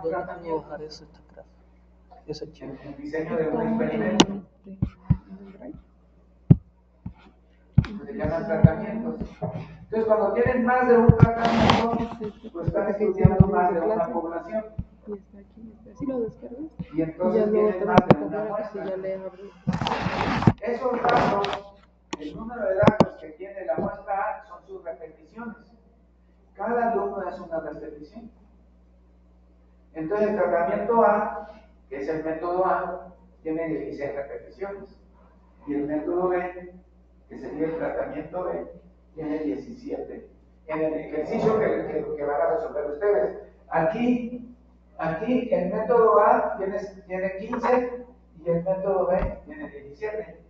tratamientos. El diseño de un experimento. Se llaman tratamientos. Entonces, cuando tienen más de un tratamiento, pues están estudiando más de una población. Y está aquí, así lo descargas. Y entonces ya luego tienen te más vas de a una comprar muestra. ya le abres. Esos datos, el número de datos que tiene la muestra A son sus repeticiones. Cada alumno es una repetición. Entonces, el tratamiento A, que es el método A, tiene 16 repeticiones. Y el método B, que sería el tratamiento B, tiene 17. En el ejercicio que van a resolver ustedes. Aquí el método A tiene 15 y el método B tiene 17.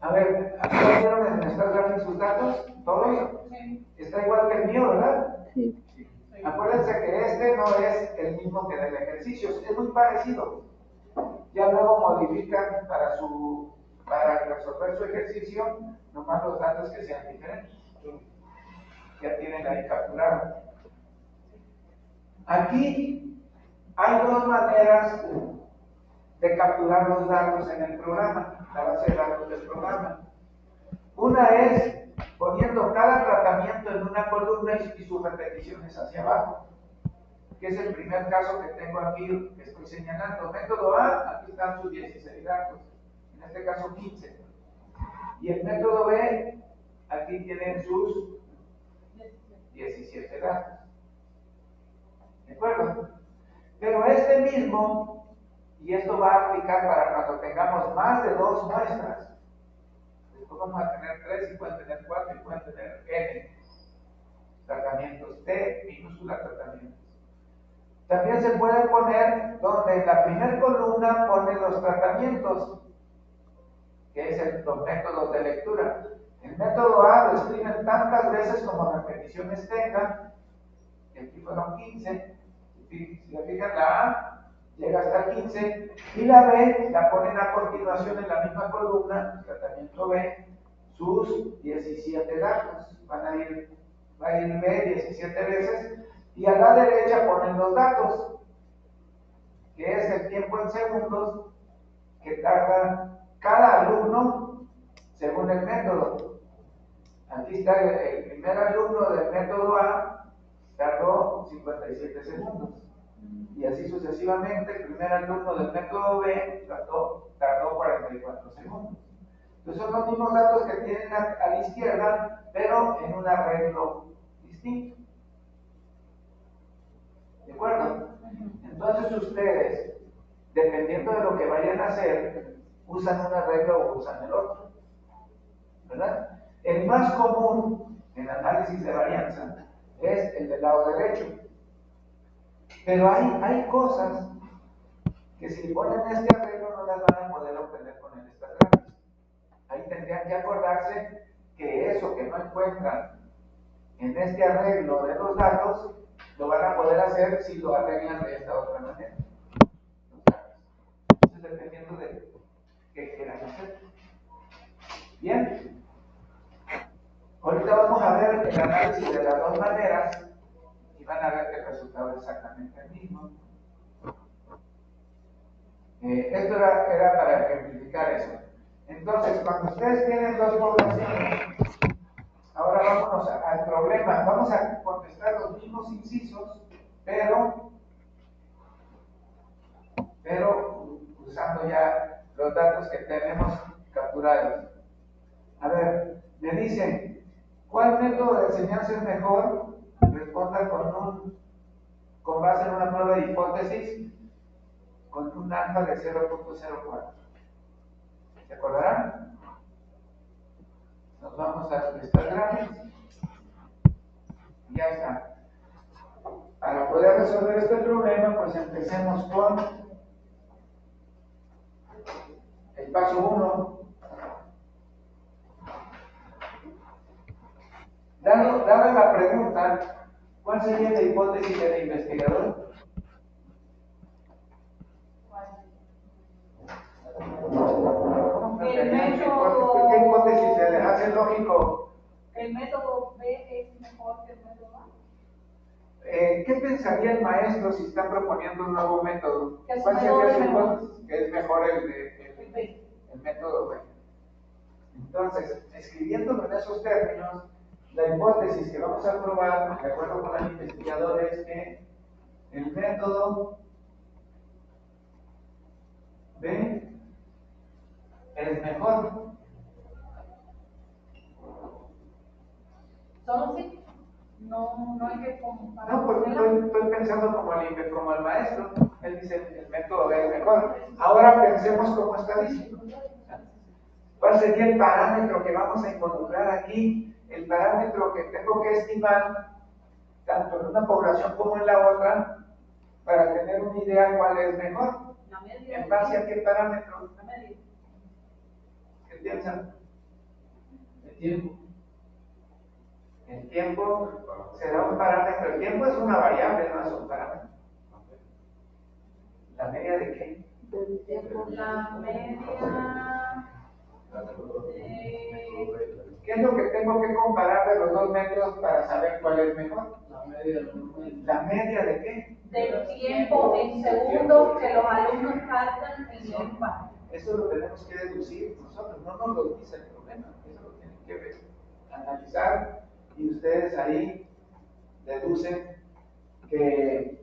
A ver, ¿aquí vieron en estas gráficas sus datos? ¿Todos? Sí. Está igual que el mío, ¿verdad? Sí. Acuérdense que este no es el mismo que del ejercicio, es muy parecido. Ya luego modifican para resolver su ejercicio, nomás los datos que sean diferentes. Ya tienen ahí capturado. Aquí hay dos maneras de capturar los datos en el programa, la base de datos del programa. Una es poniendo cada tratamiento en una columna y sus repeticiones hacia abajo, que es el primer caso que tengo aquí, que estoy señalando. Método A, aquí están sus 16 datos, en este caso 15. Y el método B, aquí tienen sus 17 datos. ¿De acuerdo? Pero este mismo, y esto va a aplicar para cuando tengamos más de 2 muestras. Después vamos a tener 3 y pueden tener 4 y pueden tener N tratamientos, T minúscula tratamientos. También se puede poner donde en la primera columna ponen los tratamientos, que es los métodos de lectura. El método A lo escriben tantas veces como repeticiones tengan, y aquí fueron 15. Si se fijan, la A llega hasta 15 y la B la ponen a continuación en la misma columna, el tratamiento B, sus 17 datos. Va a ir B 17 veces y a la derecha ponen los datos, que es el tiempo en segundos que tarda cada alumno según el método. Aquí está el primer alumno del método A, tardó 57 segundos. Y así sucesivamente, el primer alumno del método B tardó 44 segundos. Entonces son los mismos datos que tienen a la izquierda, pero en un arreglo distinto. ¿De acuerdo? Entonces ustedes, dependiendo de lo que vayan a hacer, usan un arreglo o usan el otro. ¿Verdad? El más común en análisis de varianza es el del lado derecho. Pero hay cosas que si ponen este arreglo no las van a poder obtener con el estagrafis. Ahí tendrían que acordarse que eso que no encuentran en este arreglo de los datos, lo van a poder hacer si lo arreglan de esta otra manera. Entonces, dependiendo de qué quieran hacer. Bien. Ahorita vamos a ver el análisis de las dos maneras y van a ver que el resultado es exactamente el mismo. Esto era para ejemplificar eso. Entonces, cuando ustedes tienen dos poblaciones, ahora vámonos al problema. Vamos a contestar los mismos incisos, pero usando ya los datos que tenemos capturados. A ver, me dicen, ¿cuál método de enseñanza es mejor? Responda con base en una prueba de hipótesis con un alfa de 0.04. ¿Se acordarán? Nos vamos a estas gráficas. Ya está. Para poder resolver este problema, pues empecemos con el paso 1. Dada la pregunta, ¿cuál sería la hipótesis del investigador? ¿Qué hipótesis se le hace lógico? ¿El método B es mejor que el método A? ¿Qué pensaría pensaría el maestro si está proponiendo un nuevo método? ¿Cuál sería su hipótesis? Que es mejor el método B. Entonces, escribiéndolo en esos términos, la hipótesis que vamos a probar, de acuerdo con el investigador, es que el método B es mejor. Solo sí. No hay que comparar. No, porque estoy pensando como el maestro. Él dice el método B es mejor. Ahora pensemos como estadístico. ¿Cuál sería el parámetro que vamos a involucrar aquí? El parámetro que tengo que estimar, tanto en una población como en la otra, para tener una idea cuál es mejor. La media. ¿En base a qué parámetro? La media. ¿Qué piensan? El tiempo. El tiempo será un parámetro. El tiempo es una variable, no es un parámetro. ¿La media de qué? Del tiempo. La media. ¿Qué es lo que tengo que comparar de los dos métodos para saber cuál es mejor? ¿La media de qué? Del tiempo en segundos que los alumnos tardan en leer un párrafo. Eso lo tenemos que deducir nosotros, no nos lo dice el problema, eso lo tienen que ver, analizar, y ustedes ahí deducen que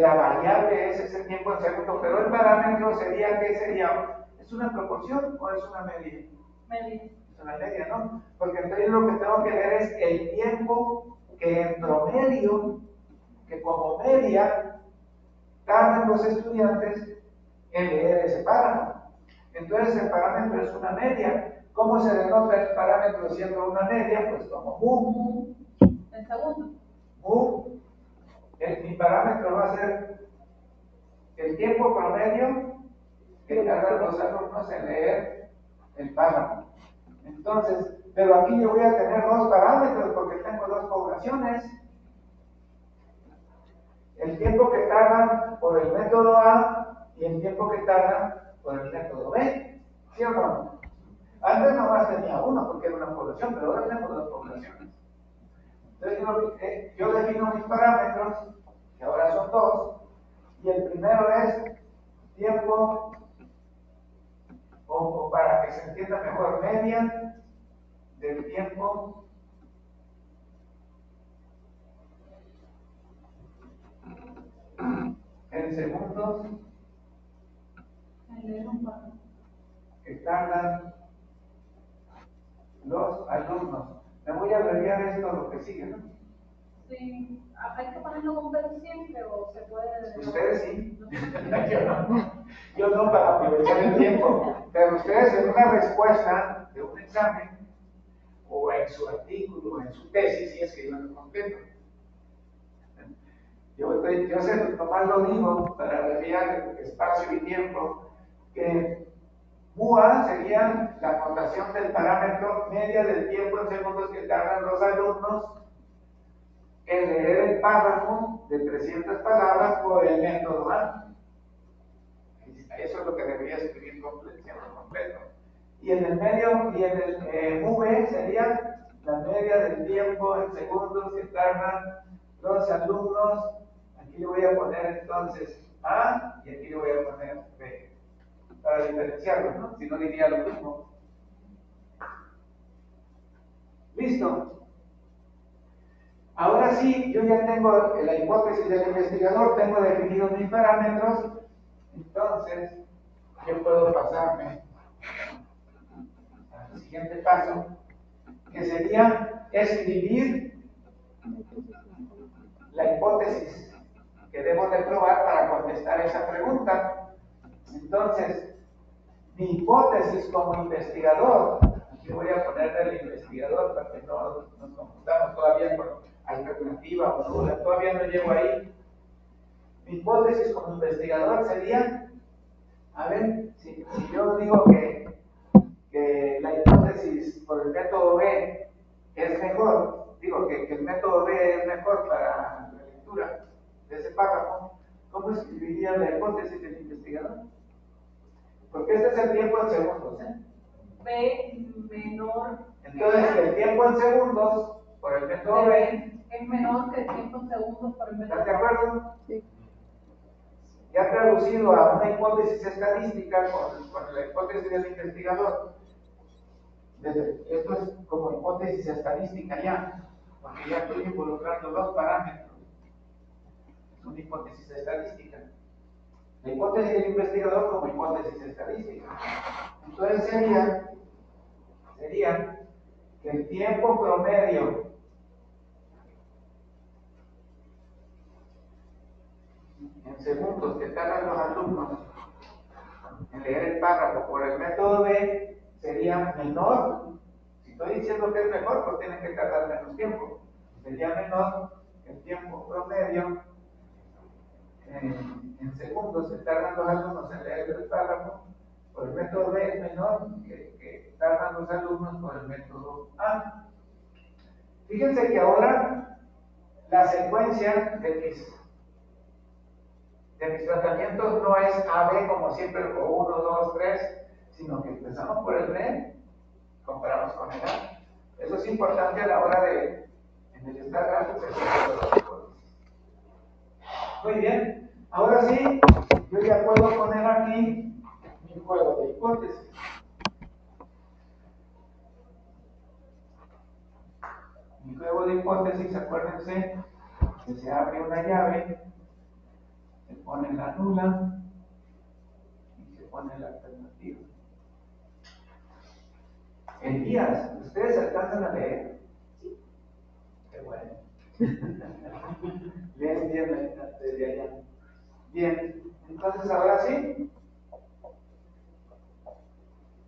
la variable es ese tiempo en segundo, pero el parámetro sería, ¿qué sería? ¿Es una proporción o es una media? Media. Es una media, ¿no? Porque entonces lo que tengo que ver es el tiempo que en promedio, que como media, tardan los estudiantes en leer ese párrafo. Entonces el parámetro es una media. ¿Cómo se denota el parámetro siendo una media? Pues como mu. En segundo. Mu. Mi parámetro va a ser el tiempo promedio que tardan los alumnos en leer el párrafo. Entonces, pero aquí yo voy a tener dos parámetros porque tengo dos poblaciones. El tiempo que tardan por el método A y el tiempo que tardan por el método B. ¿Sí o no? Antes nomás tenía uno porque era una población, pero ahora tenemos dos poblaciones. Entonces yo defino mis parámetros, que ahora son dos, y el primero es tiempo, o para que se entienda mejor, media del tiempo en segundos En leer un párrafo. que tardan los alumnos. Me voy a abreviar esto lo que sigue, ¿no? Sí, hay que ponerlo con ver siempre o se puede. Ustedes sí. Yo no para aprovechar el tiempo. Pero ustedes en una respuesta de un examen, o en su artículo, o en su tesis, si es que yo no contesto. Yo nomás lo digo para abreviar espacio y tiempo, que MUA sería la notación del parámetro media del tiempo en segundos que tardan los alumnos en leer el párrafo de 300 palabras por el método A. Eso es lo que debería escribir completo. Y en el medio, y en el MV sería la media del tiempo en segundos que tardan los alumnos. Aquí le voy a poner entonces A y aquí le voy a poner B para diferenciarlo, ¿no? Si no diría lo mismo. ¿Listo? Ahora sí, yo ya tengo la hipótesis del investigador, tengo definidos mis parámetros, entonces yo puedo pasarme al siguiente paso, que sería escribir la hipótesis que debo de probar para contestar esa pregunta. Entonces, mi hipótesis como investigador, aquí voy a poner del investigador para que no nos confundamos todavía con alternativa o nula, todavía no llego ahí. Mi hipótesis como investigador sería, a ver, si yo digo que la hipótesis por el método B es mejor, digo que el método B es mejor para la lectura de ese párrafo, ¿cómo escribiría la hipótesis del investigador? Porque este es el tiempo en segundos, ¿eh? B menor. Entonces, el tiempo en segundos por el método B es menor que el tiempo en segundos por el ¿Estás método. de acuerdo? Sí. Ya traducido a una hipótesis estadística con la hipótesis del investigador. Esto es como hipótesis estadística ya, porque ya estoy involucrando dos parámetros. Es una hipótesis estadística. La hipótesis del investigador como hipótesis estadística. Entonces sería que el tiempo promedio en segundos que tardan los alumnos en leer el párrafo por el método B sería menor. Si estoy diciendo que es mejor, pues tienen que tardar menos tiempo. Sería menor que el tiempo promedio en segundos que tardan los alumnos en leer el párrafo por el método B es menor que tardan los alumnos por el método A. Fíjense que ahora la secuencia de mis tratamientos no es AB como siempre, o 1, 2, 3, sino que empezamos por el B, comparamos con el A. Eso es importante a la hora de, en el estar gráficos, muy bien, ahora sí, yo ya puedo poner aquí mi juego de hipótesis. Mi juego de hipótesis, acuérdense que se abre una llave, se pone la nula y se pone la alternativa. Elías, ¿ustedes alcanzan a leer? Sí. Qué bueno. Leen bien desde allá. Bien, entonces ahora sí.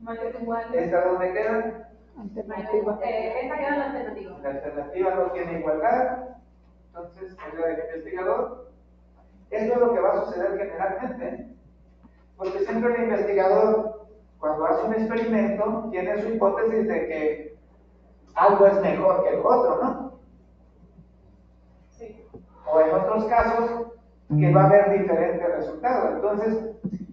Mayor o igual. ¿Esta dónde queda? Alternativa. Esta queda la alternativa. La alternativa no tiene igualdad, entonces es la del investigador. Esto es lo que va a suceder generalmente, porque siempre el investigador, cuando hace un experimento, tiene su hipótesis de que algo es mejor que el otro, ¿no? Sí. O en otros casos, que va a haber diferentes resultados. Entonces,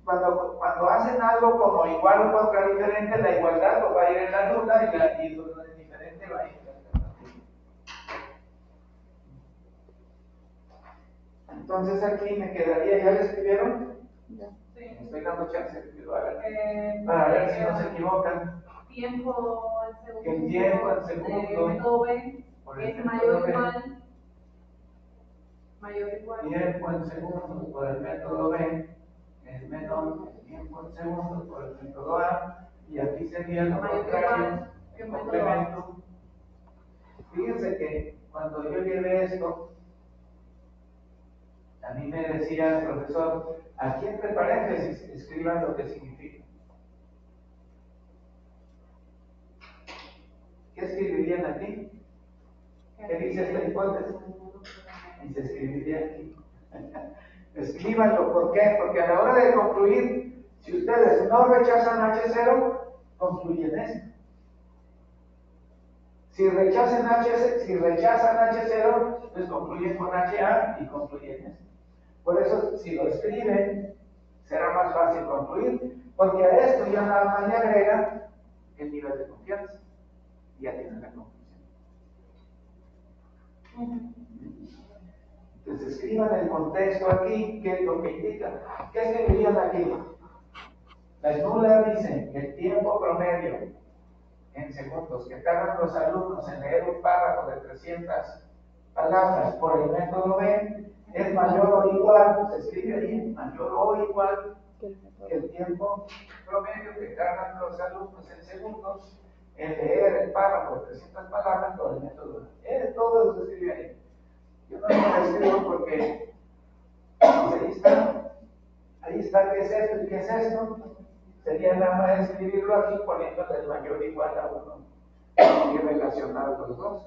cuando hacen algo como igual o contra diferente, la igualdad pues, va a ir en la nula y lo diferente va a ir en la alternativa. Entonces aquí me quedaría, ¿ya lo escribieron? Ya. Sí. Me estoy dando chance de que lo hagan. Para ver si no se equivocan. Tiempo en segundos. Que el tiempo en segundos. Método B Por el es método mayor o B. igual. Mayor o igual. Tiempo en segundos por el método B es menor que tiempo en segundos por el método A, y aquí sería lo Mayor o contrario, igual que el el método complemento. Fíjense que cuando yo llevé esto, a mí me decía el profesor, aquí entre paréntesis escriban lo que significa. ¿Qué escribirían aquí? ¿Qué dice esta hipótesis? Y se escribiría aquí. Escríbanlo, ¿por qué? Porque a la hora de concluir, si ustedes no rechazan H0, concluyen esto. Si rechazan H0, pues concluyen con HA y concluyen esto. Por eso, si lo escriben, será más fácil concluir, porque a esto ya nada más le agrega el nivel de confianza. Y ya tienen la conclusión. Entonces escriban el contexto aquí, qué es lo que indica. ¿Qué escribirían aquí? La nula dice que el tiempo promedio en segundos que tardan los alumnos en leer un párrafo de 300 palabras por el método B es mayor o igual, se escribe ahí, mayor o igual que el tiempo promedio que tardan los alumnos en segundos en leer el párrafo de 300 palabras por el método B. Todo eso se escribe ahí. Yo no lo escribo porque ahí está, ¿qué es esto y qué es esto? Sería nada más escribirlo aquí poniéndole el mayor igual a 1 y relacionar los dos.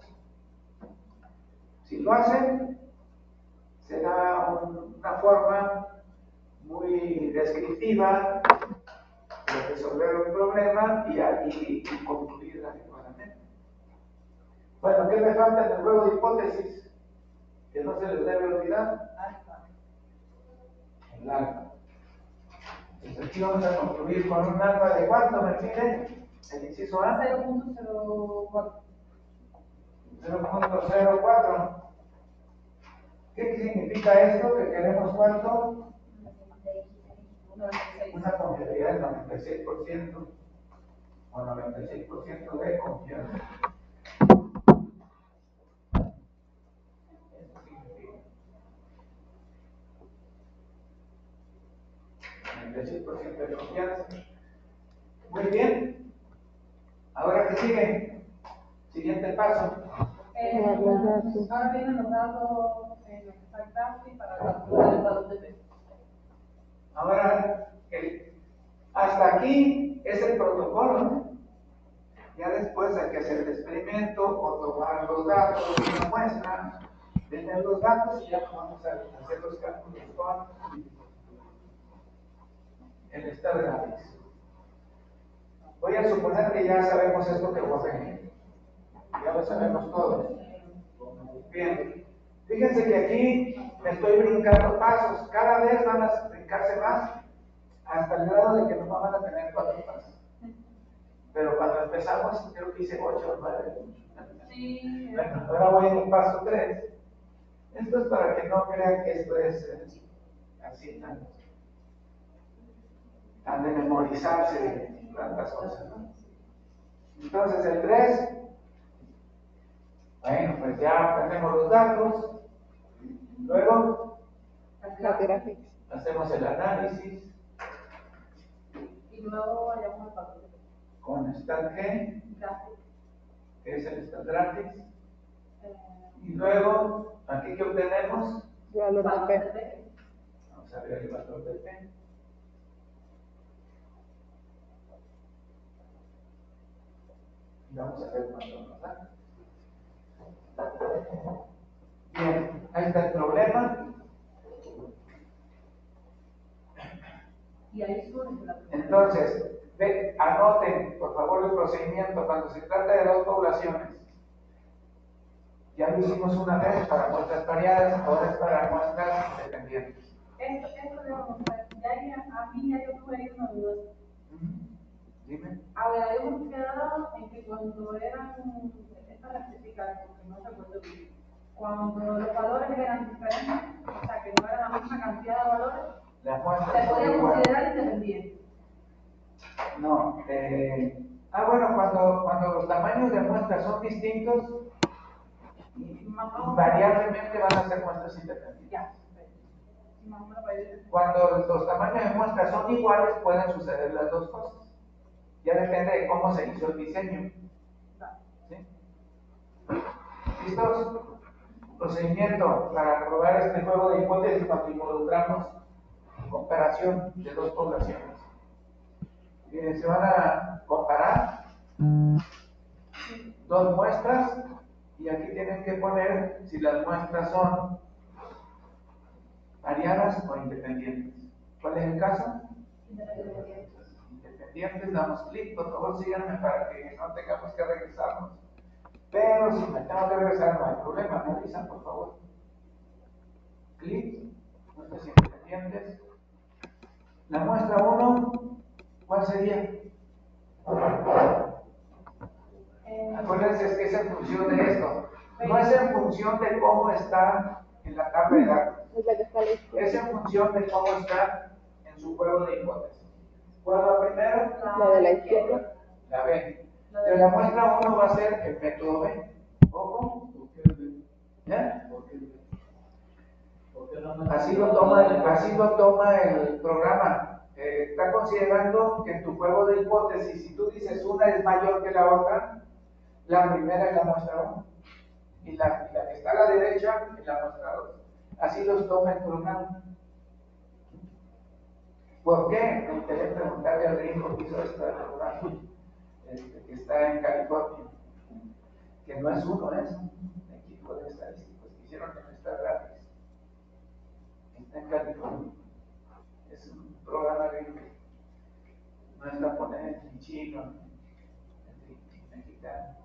Si lo hacen, será una forma muy descriptiva de resolver un problema y concluir adecuadamente. Bueno, ¿qué me falta en el juego de hipótesis? Que no se les debe olvidar. El alfa. Entonces aquí vamos a concluir con un alfa de ¿cuánto me pide? El inciso A. 0.04. 0.04. ¿Qué significa esto? Que queremos cuánto? 96. Una confiabilidad del 96% o 96% de confianza. Eso significa 96% de confianza. Muy bien. Ahora, ¿qué sigue? Siguiente paso. Ahora vienen los datos en Exact Graphics para calcular el valor de P. Ahora, hasta aquí es el protocolo, ¿no? Ya después hay que hacer el experimento o tomar los datos de una muestra, tener los datos y ya vamos a hacer los cálculos con el Exact Graphics. Voy a suponer que ya sabemos esto que voy a venir. Ya lo sabemos todos. Bien. Fíjense que aquí me estoy brincando pasos. Cada vez van a brincarse más hasta el grado de que no van a tener 4 pasos. Pero cuando empezamos, creo que hice 8 o 9. Sí. Bueno, ahora voy en el paso 3. Esto es para que no crean que esto es así tan de memorizarse tantas cosas, ¿no? Entonces el 3, bueno, pues ya tenemos los datos. Luego hacemos el análisis Y luego vayamos al valor de P. con Stat G, Graphics. que es el Stat Graphics. Y luego, aquí que obtenemos, Valor de P. P. vamos a ver el valor de P. Y vamos a ver cuánto nos da. Bien, ahí está el problema. Y ahí surge la pregunta. Entonces, anoten, por favor, el procedimiento cuando se trata de 2 poblaciones. Ya lo hicimos una vez para muestras variadas, ahora es para muestras independientes. Esto debemos ver. A mí ya yo tuve ahí una duda. Dime. A ver, habíamos quedado en que cuando eran, es para rectificar, porque no recuerdo bien, cuando los valores eran diferentes, o sea, que no era la misma cantidad de valores, Las muestras se son podía iguales. considerar independiente. No. Bueno, cuando los tamaños de muestras son distintos, invariablemente van a ser muestras independientes. Ya. Sí, más o menos para ir. Cuando los tamaños de muestras son iguales, pueden suceder las dos cosas. Ya depende de cómo se hizo el diseño. ¿Sí? ¿Listos? Procedimiento para probar este juego de hipótesis cuando involucramos comparación de 2 poblaciones. Se van a comparar 2 muestras y aquí tienen que poner si las muestras son variadas o independientes. ¿Cuál es el caso? Independientes, damos clic, por favor síganme para que no tengamos que regresarnos. Pero si me tengo que regresar no hay problema, me avisan por favor. Clic, muestras independientes. La muestra 1, ¿cuál sería? Acuérdense, es que es en función de esto. No es en función de cómo está en la tabla de datos. Es en función de cómo está en su juego de hipótesis. ¿Cuál va primero? La de la izquierda. La B. Entonces la muestra 1 va a ser el método B. Ojo. ¿Ya? Así lo toma el programa. Está considerando que en tu juego de hipótesis, si tú dices una es mayor que la otra, la primera es la muestra 1 y la que está a la derecha es la muestra 2. Así los toma el programa. ¿Por qué? Me interesa preguntarle al gringo que hizo esto del programa, que está en California, que no es uno, es un equipo de estadísticos que hicieron en esta Graphics. Está en California. Es un programa gringo. No es japonés, ni chino, ni mexicano.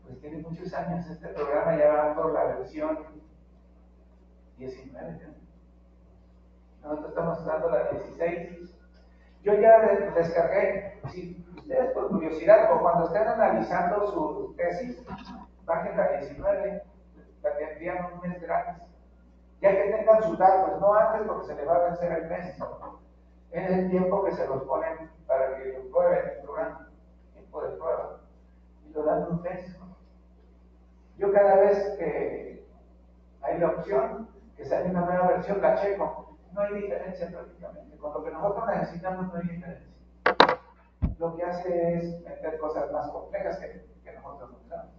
Pues tiene muchos años este programa, ya va por la versión 19. Nosotros estamos usando la 16. Yo ya descargué, si ustedes por curiosidad o cuando estén analizando su tesis, bajen la 19, tendrían un mes gratis. Ya que tengan sus datos, no antes porque se les va a vencer el mes. Es el tiempo que se los ponen para que lo prueben el programa, tiempo de prueba. Y lo dan un mes. Yo cada vez que hay la opción, que sale una nueva versión, la checo. No hay diferencia prácticamente. Con lo que nosotros necesitamos no hay diferencia. Lo que hace es meter cosas más complejas que nosotros no usamos.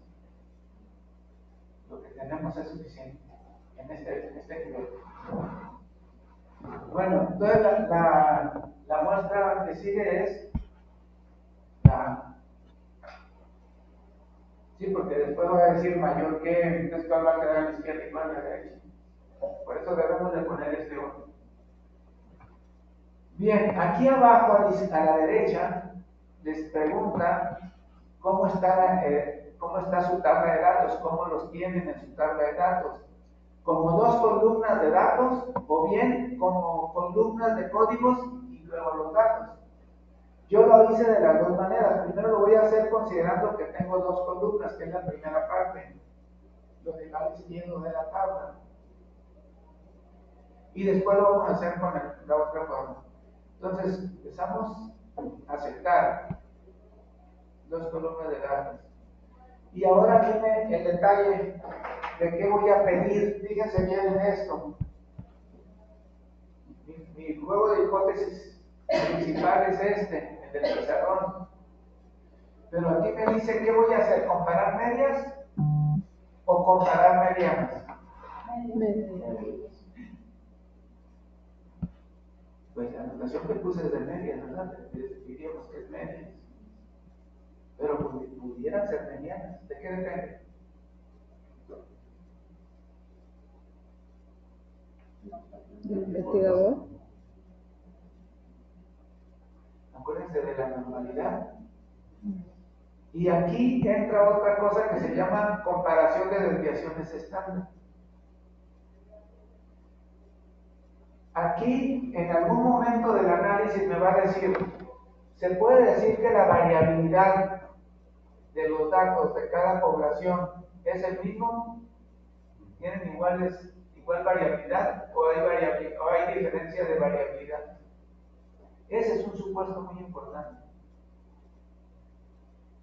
Lo que tenemos es suficiente en este nivel. Bueno, entonces la muestra que sigue es sí, porque después va a decir mayor que, entonces cuál va a quedar a la izquierda y cuál a la derecha. Por eso debemos de poner este orden. Bien, aquí abajo a la derecha les pregunta cómo está su tabla de datos, cómo los tienen en su tabla de datos. Como dos columnas de datos o bien como columnas de códigos y luego los datos. Yo lo hice de las dos maneras. Primero lo voy a hacer considerando que tengo dos columnas, que es la primera parte, lo del lado izquierdo de la tabla. Y después lo vamos a hacer con la otra forma. Entonces empezamos a aceptar dos columnas de datos. Y ahora viene el detalle de qué voy a pedir. Fíjense bien en esto. Mi juego de hipótesis principal es este, el del pizarrón. Pero aquí me dice qué voy a hacer, comparar medias o comparar medianas. Pues la anotación que puse es de medias, ¿verdad? Diríamos que es medias. Pero pudieran ser medianas. ¿De qué depende? ¿El investigador? Acuérdense de la normalidad. Y aquí entra otra cosa que se llama comparación de desviaciones estándar. Aquí, en algún momento del análisis me va a decir, se puede decir que la variabilidad de los datos de cada población es el mismo, tienen igual variabilidad o hay diferencia de variabilidad. Ese es un supuesto muy importante.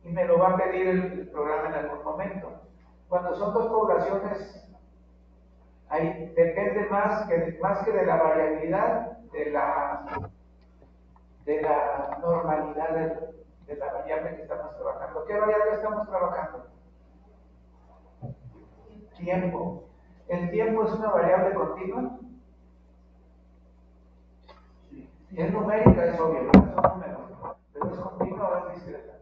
Y me lo va a pedir el programa en algún momento. Cuando son dos poblaciones, ahí depende más que de la variabilidad, de la normalidad de la variable que estamos trabajando. ¿Qué variable estamos trabajando? Tiempo. ¿El tiempo es una variable continua? Es numérica, es obvio, ¿no? Son números. ¿Pero es continua o es discreta?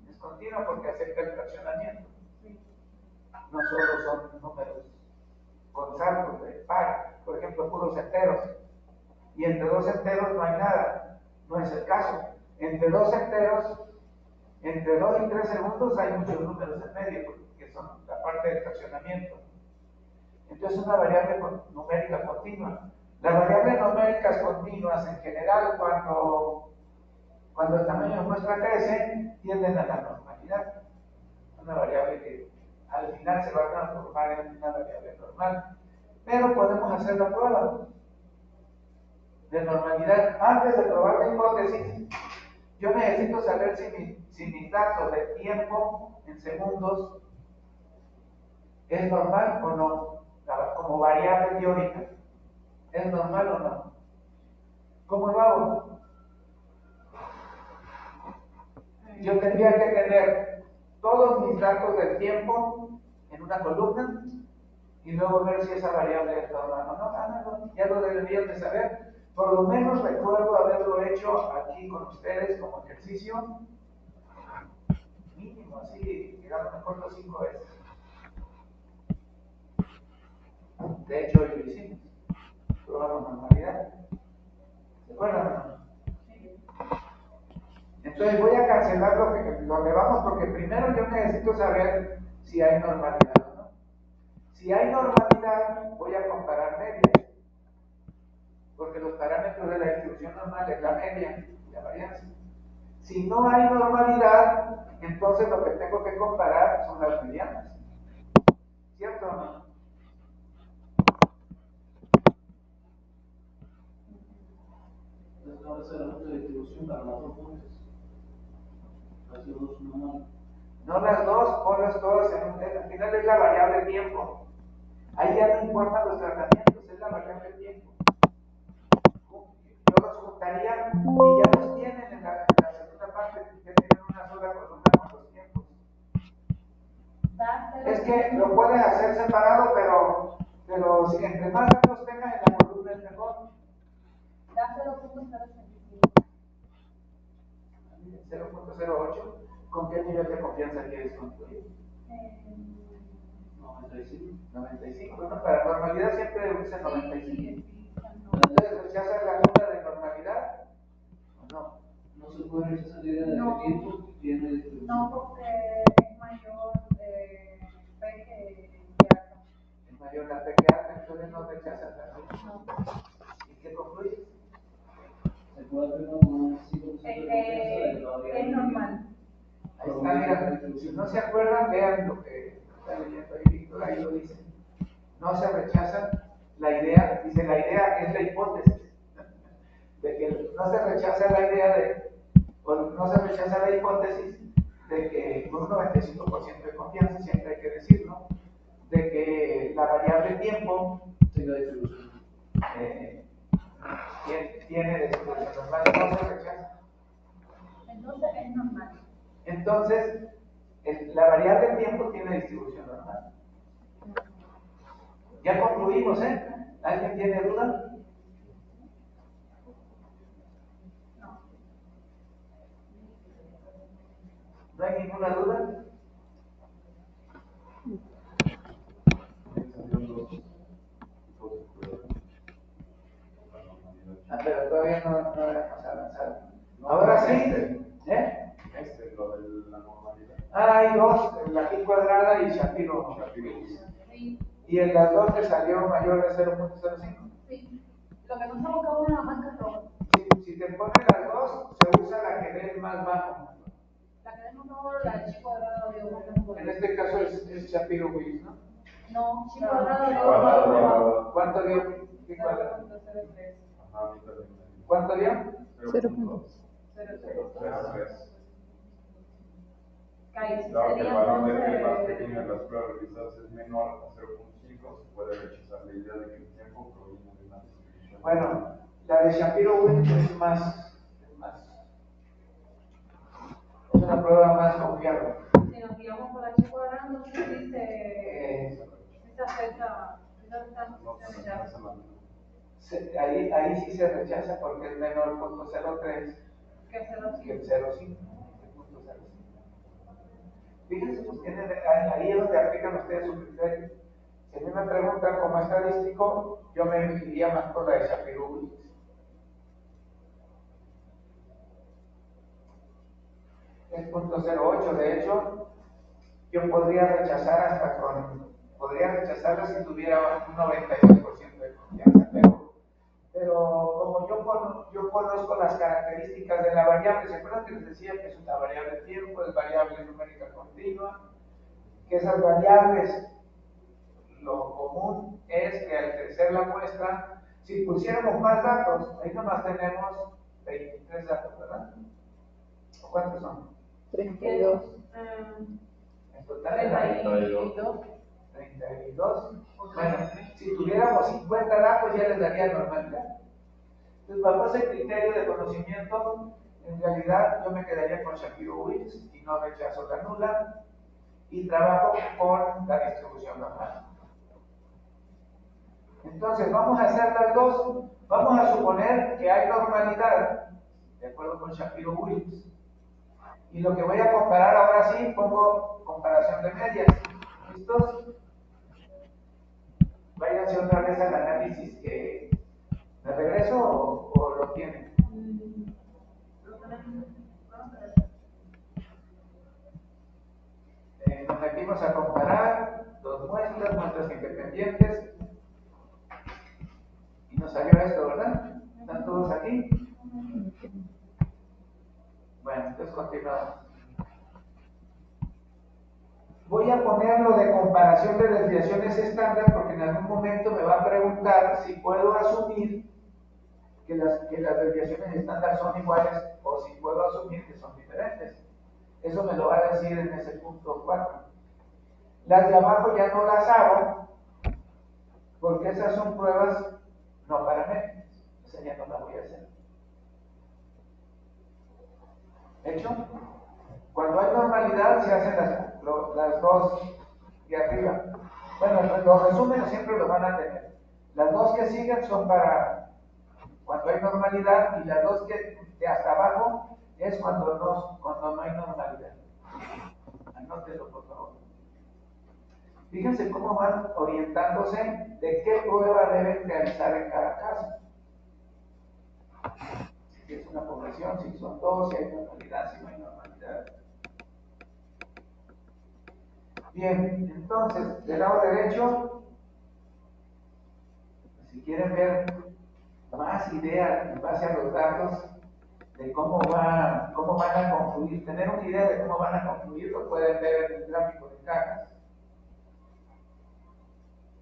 Es continua porque acepta el fraccionamiento. No solo son números con saltos de par, por ejemplo, puros enteros. Y entre dos enteros no hay nada. No es el caso. Entre dos enteros, entre 2 y 3 segundos hay muchos números en medio, que son la parte del fraccionamiento. Entonces es una variable numérica continua. Las variables numéricas continuas en general, cuando el tamaño de muestra crece, tienden a la normalidad. Una variable que al final se va a transformar en una variable normal. Pero podemos hacer la prueba de normalidad. Antes de probar la hipótesis, yo necesito saber si mis datos de tiempo en segundos es normal o no, como variable teórica. ¿Es normal o no? ¿Cómo lo hago? Yo tendría que tener todos mis datos del tiempo en una columna y luego ver si esa variable es normal o no. Ya lo deberían de saber. Por lo menos recuerdo haberlo hecho aquí con ustedes como ejercicio. Mínimo, así, digamos, me acuerdo 5 veces. De hecho, hoy lo hicimos. Probamos normalidad. ¿Se acuerdan o no? Entonces voy a cancelar lo que vamos porque primero yo necesito saber si hay normalidad o no. Si hay normalidad, voy a comparar medias. Porque los parámetros de la distribución normal es la media y la varianza. Si no hay normalidad, entonces lo que tengo que comparar son las medianas. ¿Cierto o no? al final es la variable tiempo. Ahí ya no importan los tratamientos, es la variable tiempo. Yo los juntaría y ya los tienen en la segunda parte, ya tienen una sola columna con los tiempos. Es que lo puedes hacer separado, pero si entre más datos tengas en la columna es mejor. Da 0.085. 0.08, ¿con qué nivel de confianza quieres concluir? 95. Bueno, para normalidad siempre usa 95. Entonces, ¿rechazas la nula de normalidad o no? No se puede rechazar la idea de tiempo que tiene distribución. No, porque es mayor P que alfa. Es mayor la P que alfa, entonces no rechazas la nula. No. ¿Y qué concluyes? Se puede afirmar con un 5% de confianza de la variable. Es normal. Ahí está, mira, si no se acuerdan, vean lo que está leyendo ahí Víctor, ahí lo dice. No se rechaza la idea, dice la idea es la hipótesis, de que no se rechaza la idea no se rechaza la hipótesis de que con un 95% de confianza, siempre hay que decirlo, de que la variable tiempo tenga distribución. Tiene distribución normal, no se rechaza. Entonces es normal. Entonces, la variable tiempo tiene distribución normal. Ya concluimos, ¿eh? ¿Alguien tiene duda? No. ¿No hay ninguna duda? Pero todavía no hemos avanzado. Ahora sí, ¿eh? Lo de la normalidad. Hay dos, la pi cuadrada y Shapiro. Sí. Y en las dos te salió mayor de 0.05. Sí. Lo que no se busca una marca roja. Si te pones las dos, se usa la que dé el más bajo. La que vemos ahora, la chi cuadrado de 1. En este caso es Shapiro Willis, ¿no? No, chi cuadrado de Cuadrado. ¿Cuánto dio pi cuadrada? 0.03. Ajá, ¿Cuánto dio? 0.0. 0.03. Caí, Dado que el sería valor de entonces- P más pequeño de las pruebas realizadas es menor a 0.5, se puede rechazar la idea de que el tiempo proviene de una distribución. Bueno, la de Shapiro-Willis es una prueba más confiable. Si nos guiamos por la chi cuadrada, entonces dice esa fecha, No se rechaza la nula. Ahí sí se rechaza porque es menor 0.03 que que 0.5. el 0.5. Fíjense, pues ahí es donde aplican ustedes su criterio. Si a mí me preguntan como estadístico, yo me iría más por la de Shapiro-Willis. Es 0.08, de hecho, yo podría rechazar podría rechazarla si tuviera un 92% de confianza, pero como yo conozco las características de la variable, ¿se acuerdan que les decía que es una variable tiempo, es variable numérica continua? Que esas variables, lo común es que al crecer la muestra, si pusiéramos más datos, ahí nomás tenemos 23 datos, ¿verdad? ¿O cuántos son? 32. En total, 32. 32. Bueno, si tuviéramos 50 datos ya les daría normalidad. Entonces, bajo ese criterio de conocimiento, en realidad yo me quedaría con Shapiro-Willis y no rechazo la nula y trabajo con la distribución normal. Entonces, vamos a hacer las dos. Vamos a suponer que hay normalidad, de acuerdo con Shapiro-Willis. Y lo que voy a comparar ahora sí, pongo comparación de medias. ¿Listos? Váyanse otra vez al análisis que ¿me regreso o lo tienen? Nos metimos a comparar dos muestras independientes y nos salió esto, ¿verdad? ¿Están todos aquí? Bueno, entonces continuamos. Voy a poner lo de comparación de desviaciones estándar porque en algún momento me va a preguntar si puedo asumir que las desviaciones estándar son iguales o si puedo asumir que son diferentes. Eso me lo va a decir en ese punto 4. Las de abajo ya no las hago, porque esas son pruebas no paramétricas. Esa ya no la voy a hacer. ¿Hecho? Cuando hay normalidad se hacen las dos de arriba. Bueno, los resúmenes siempre lo van a tener. Las dos que siguen son para cuando hay normalidad y las dos que de hasta abajo es cuando no hay normalidad. Anótelo, por favor. Fíjense cómo van orientándose de qué prueba deben realizar en cada caso. Si es una población, si son dos, si hay normalidad, si no hay normalidad. Bien, entonces, del lado derecho, si quieren ver más ideas en base a los datos de cómo van a concluir, tener una idea de cómo van a concluir, lo pueden ver en el gráfico de cajas.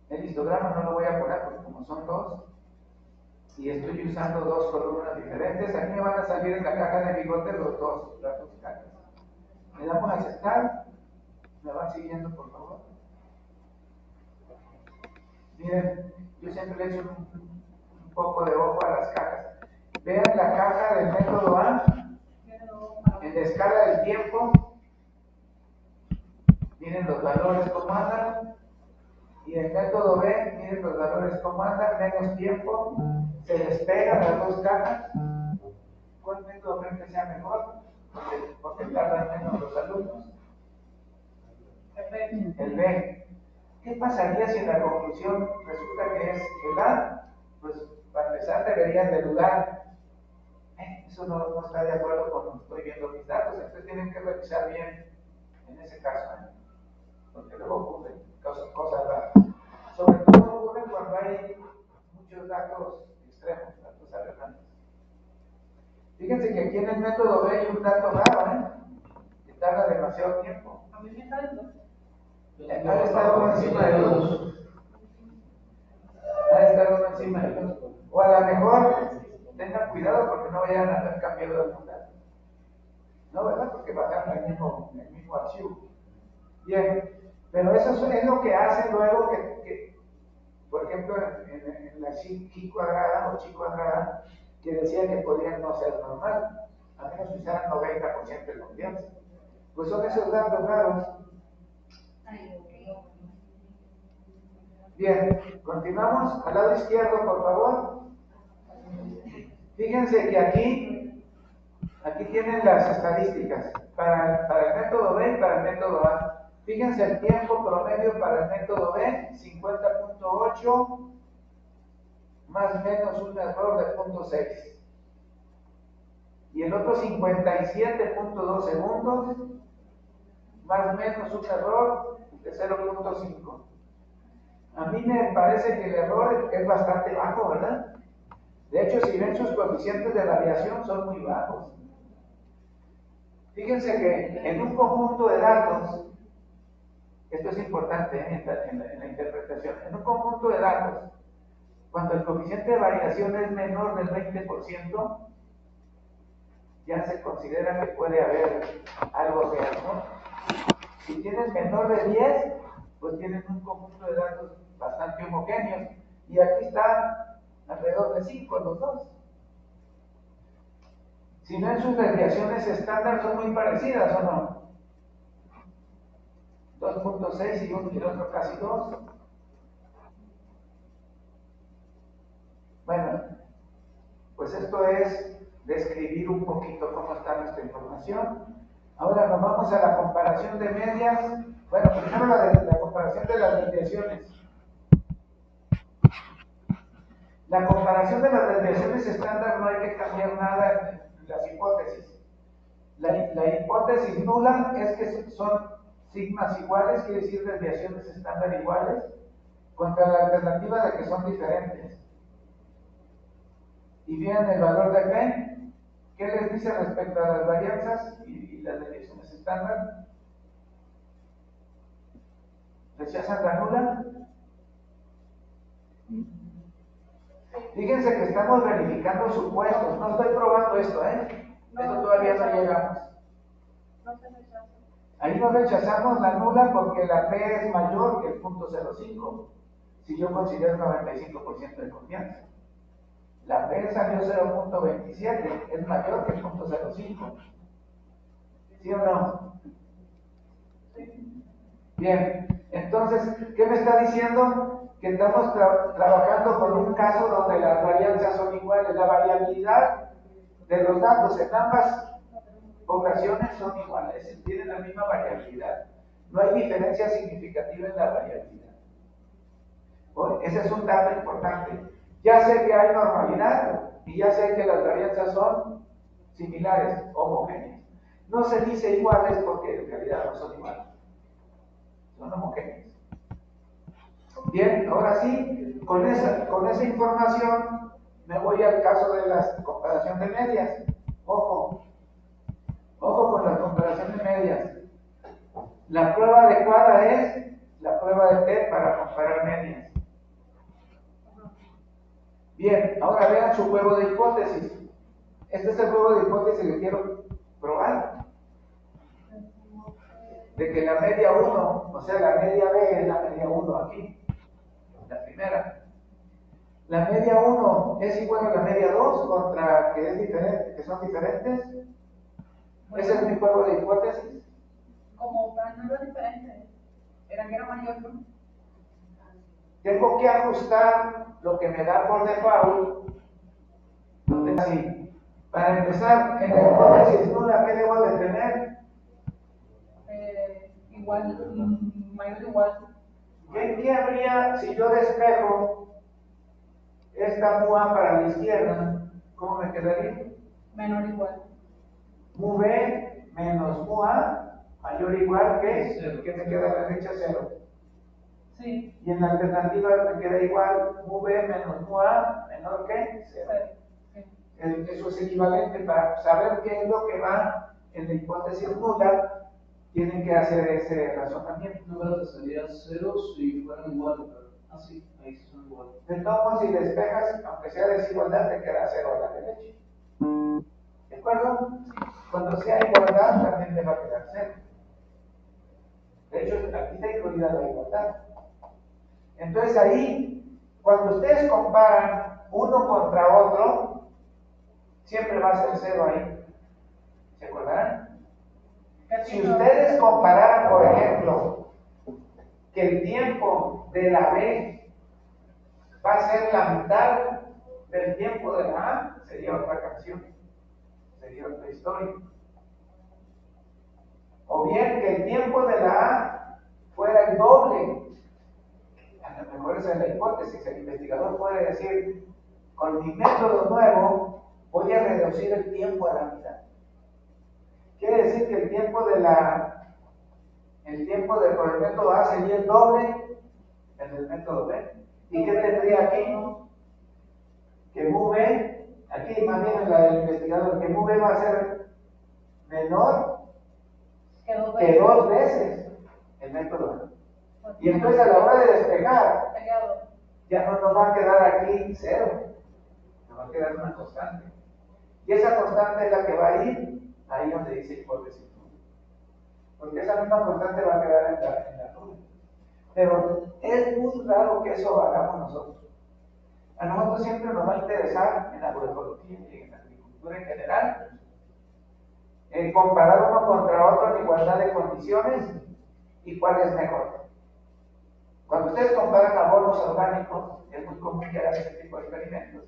El histograma no lo voy a poner porque como son dos, y estoy usando dos columnas diferentes, aquí me van a salir en la caja de bigote las dos cajas. Le damos a aceptar, me van siguiendo por favor. Miren, yo siempre le echo un poco de ojo a las cajas. Vean la caja del método A, en la escala del tiempo, miren los valores cómo andan, y en el método B, miren los valores cómo andan, menos tiempo, se despegan las dos cajas. ¿Cuál método creen que sea mejor? Porque tardan menos los alumnos. El B. ¿Qué pasaría si en la conclusión resulta que es el A? Pues para empezar deberían de dudar. Eso no está de acuerdo con lo que estoy viendo mis datos, entonces tienen que revisar bien en ese caso, porque luego ocurren cosas raras. Sobre todo ocurre cuando hay muchos datos extremos, datos aberrantes. Fíjense que aquí en el método B hay un dato raro, que tarda demasiado tiempo. A mí me salto. Ha estado uno encima de dos. Ha estado uno encima de dos. O a lo mejor tengan cuidado porque no vayan a haber cambiado el dato. No, ¿verdad? Porque bajan el mismo archivo. Bien, pero eso es lo que hace luego que por ejemplo, en la chi cuadrada o chi cuadrada, que decía que podrían no ser normal, a menos que usaran 90% de confianza. Pues son esos datos raros. Bien, continuamos al lado izquierdo, por favor. Fíjense que aquí tienen las estadísticas para el método B y para el método A. Fíjense el tiempo promedio para el método B, 50.8 más o menos un error de 0.6. Y el otro 57.2 segundos, más o menos un error de 0.5. A mí me parece que el error es bastante bajo, ¿verdad? De hecho, si ven sus coeficientes de variación son muy bajos. Fíjense que en un conjunto de datos, esto es importante en la interpretación, en un conjunto de datos, cuando el coeficiente de variación es menor del 20%, ya se considera que puede haber algo real, ¿no? Si tienes menor de 10, pues tienes un conjunto de datos bastante homogéneos. Y aquí está alrededor de 5 los dos. Si no, en sus desviaciones estándar son muy parecidas, ¿o no? 2.6 y el otro casi 2. Bueno, pues esto es describir un poquito cómo está nuestra información. Ahora nos vamos a la comparación de medias. Bueno, primero la comparación de las desviaciones. La comparación de las desviaciones estándar no hay que cambiar nada en las hipótesis. La hipótesis nula es que son sigmas iguales, quiere decir desviaciones estándar iguales, contra la alternativa de que son diferentes. Y vean el valor de P. ¿Qué les dice respecto a las varianzas y las desviaciones estándar? ¿Rechazan la nula? Fíjense que estamos verificando supuestos. No estoy probando esto, ¿eh? Esto todavía no llegamos. No se rechaza. Ahí no rechazamos la nula porque la P es mayor que el 0.05, si yo considero 95% de confianza. La P salió 0.27, es mayor que el 0.05. ¿Sí o no? Bien, entonces, ¿qué me está diciendo? Que estamos trabajando con un caso donde las varianzas son iguales. La variabilidad de los datos en ambas poblaciones son iguales, tienen la misma variabilidad. No hay diferencia significativa en la variabilidad. Bueno, ese es un dato importante. Ya sé que hay normalidad y ya sé que las varianzas son similares, homogéneas. No se dice iguales porque en realidad no son iguales, son homogéneas. Bien, ahora sí, con esa información me voy al caso de la comparación de medias. Ojo con la comparación de medias. La prueba adecuada es la prueba de T para comparar medias. Bien, ahora vean su juego de hipótesis. Este es el juego de hipótesis que quiero probar. De que la media 1, o sea, la media B es la media 1 aquí. La primera. La media 1 es igual a la media 2 contra que es diferente, que son diferentes. Ese es mi juego de hipótesis. Como para no era diferente, era que era mayor, ¿no? Tengo que ajustar lo que me da por default. Así. Para empezar, en la hipótesis nula, ¿qué debo de tener? Igual, mayor igual. ¿Qué habría si yo despejo esta MUA para la izquierda? ¿Cómo me quedaría? Menor igual. Mu B menos mu A mayor o igual que Cero. me queda a la derecha 0. Sí. Y en la alternativa me queda igual mu B menos mu A menor que 0. Sí. Eso es equivalente. Para saber qué es lo que va en la hipótesis nula, tienen que hacer ese razonamiento. No, pero te sería 0 si fueran iguales, pero así, ahí sí son iguales. De todos modos, si despejas, aunque sea desigualdad, te queda 0 a la derecha. ¿De acuerdo? Cuando sea igualdad, también te va a quedar 0. De hecho, aquí está incluida la igualdad. Entonces ahí, cuando ustedes comparan uno contra otro, siempre va a ser 0 ahí. ¿Se acordarán? Si ustedes compararan, por ejemplo, que el tiempo de la B va a ser la mitad del tiempo de la A, sería otra canción, sería otra historia. O bien que el tiempo de la A fuera el doble. A lo mejor esa es la hipótesis. El investigador puede decir, con mi método nuevo voy a reducir el tiempo a la mitad. Quiere decir que el tiempo por el método A sería el doble del método B. ¿Y qué tendría aquí? Que mu B, aquí más bien la del investigador, que mu B va a ser menor que 2 veces el método A. Y entonces a la hora de despejar, ya no nos va a quedar aquí 0, nos va a quedar una constante. Y esa constante es la que va a ir ahí donde dice hipótesis. Porque esa misma constante va a quedar en la nube. Pero es muy raro que eso hagamos nosotros. A nosotros siempre nos va a interesar en la agroecología y en la agricultura en general comparar uno contra otro en igualdad de condiciones y cuál es mejor. Cuando ustedes comparan abonos orgánicos, es muy común que hagan este tipo de experimentos,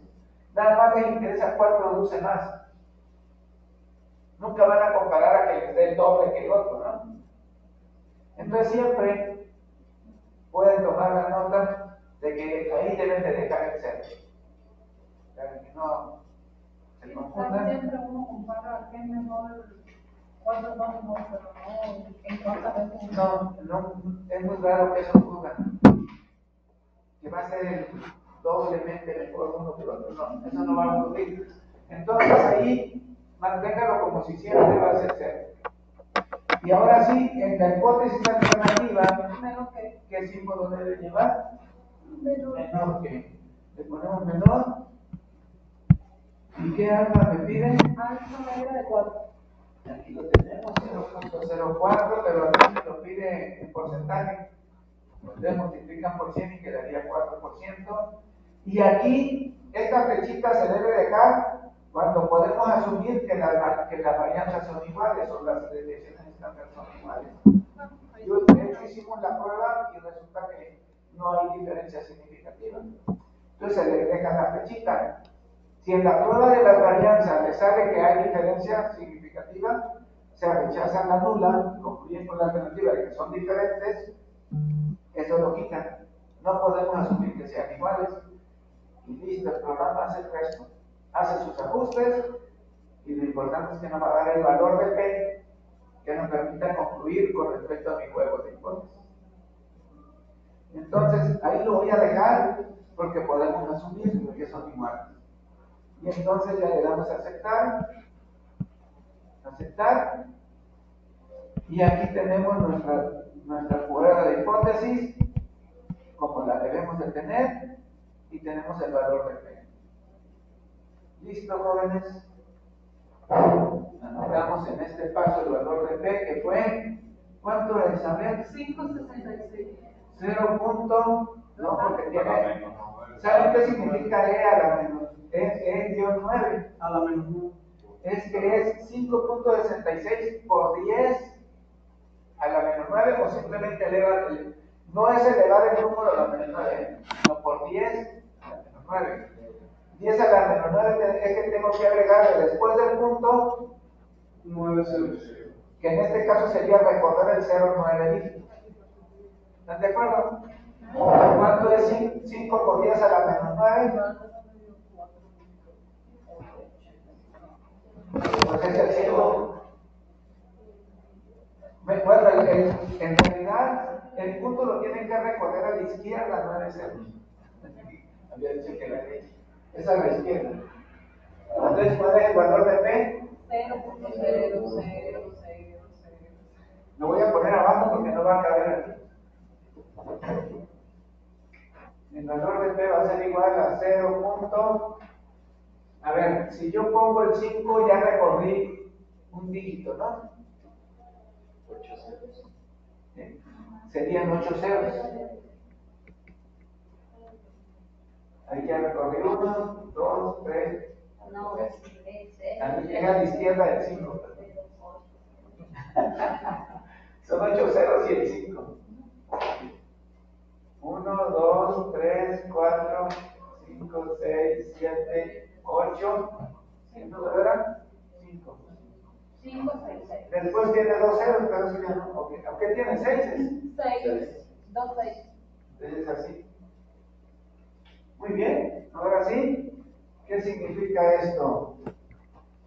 nada más les interesa cuál produce más. Nunca van a comparar a que les dé el doble que el otro, ¿no? Entonces siempre pueden tomar la nota de que ahí deben de dejar el 0. Para que no se confundan. Siempre uno compara qué es mejor, cuántos son mejor, pero no en cuántas veces. No, es muy raro que eso ocurra. Que va a ser doblemente mejor uno que el otro. No, eso no va a ocurrir. Entonces ahí, manténgalo como si siempre va a ser 0. Y ahora sí, en la hipótesis alternativa, ¿qué símbolo debe llevar? Menor que. Le ponemos menor. ¿Y qué alfa me piden? Alfa mayor de 4. Aquí lo tenemos, 0.04, pero aquí lo pide en porcentaje. Ustedes multiplican por 100 y quedaría 4%. Y aquí, esta flechita se debe dejar cuando podemos asumir que las varianzas son iguales o las desviaciones estándar son iguales. De hecho, hicimos la prueba y resulta que no hay diferencia significativa. Entonces se le deja la flechita. Si en la prueba de las varianzas le sale que hay diferencia significativa, se rechaza la nula, concluyen con la alternativa de que son diferentes, eso lo quitan. No podemos asumir que sean iguales. Y listo, el programa hace el resto. Hace sus ajustes y lo importante es que nos va a dar el valor de P que nos permita concluir con respecto a mi juego de hipótesis. Entonces, ahí lo voy a dejar porque podemos asumir que son iguales. Y entonces ya le damos a aceptar, aceptar, y aquí tenemos nuestra prueba de hipótesis, como la debemos de tener, y tenemos el valor de P. ¿Listo, jóvenes? Anotamos en este paso el valor de P, que fue, ¿cuánto es? A ver, 5.66. 0. No, porque tiene, ¿saben qué significa E a la menos? E-9. A la menos 1. Es que es 5.66 por 10 a la menos 9 o simplemente eleva, no es elevar el número a la menos 9, sino por 10 a la menos 9. 10 a la menos 9 es que tengo que agregarle después del punto 9 ceros. que en este caso sería recorrer el 0,9 dígitos. ¿Están de acuerdo? ¿Cuánto es 5 por 10 a la menos 9? Pues es el 5. Bueno, en realidad el punto lo tienen que recorrer a la izquierda, 9 ceros. Había dicho que la derecha. Es a la izquierda. Entonces, ¿cuál es el valor de P? 0.0000. Lo voy a poner abajo porque no va a caber aquí. El valor de P va a ser igual a 0. A ver, si yo pongo el 5 ya recorrí un dígito, ¿no? 8 ceros. Serían 8 ceros. Ahí ya recorrí 1, 2, 3. No, También llega a la izquierda del 5. Son 8 ceros y el 5. 1, 2, 3, 4, 5, 6, 7, 8. ¿Cuánto era? 5. 5.66. Después tiene 2 ceros, pero eso ya no. Aunque tiene 6. 6. 2.6. Entonces así. Muy bien, ahora sí. ¿Qué significa esto?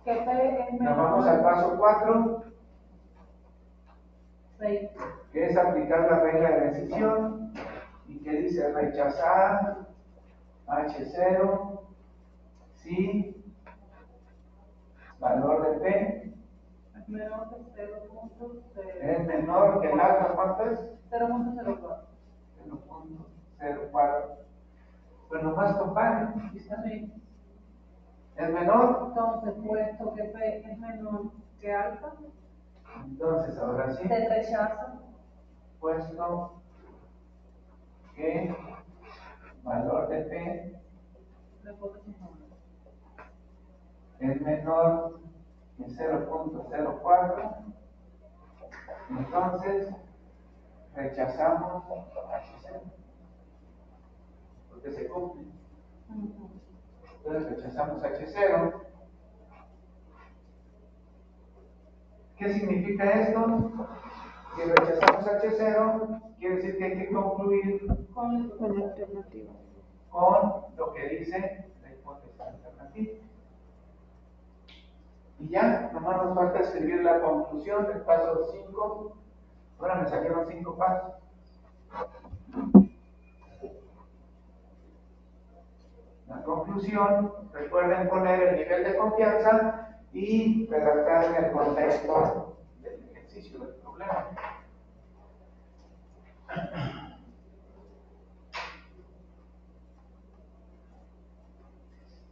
Que P es Nos vamos al paso 4, 6. que es aplicar la regla de decisión y que dice rechazar H0 si valor de P Es menor que 0.0. es menor que el alfa. ¿Cuánto es? 0.04. 0.04. Pues nomás compare. Sí. ¿Es menor? Entonces, puesto que P es menor que alfa, Entonces, ahora sí, se rechaza. puesto que valor de P La hipótesis no. es menor que 0.04, entonces rechazamos H0, porque se cumple. Entonces rechazamos H0. ¿Qué significa esto? Si rechazamos H0, quiere decir que hay que concluir Con con alternativa. con lo que dice la hipótesis alternativa. Y ya, nomás nos falta escribir la conclusión del paso 5. Ahora me salieron 5 pasos. La conclusión, recuerden poner el nivel de confianza y redactar en el contexto del ejercicio del problema.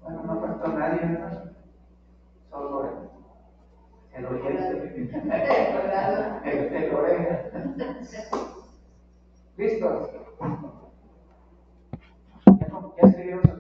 Bueno, no faltó nadie, ¿no? Solo el oyente. de Lorena. ¿Listos? ¿Ya escribieron su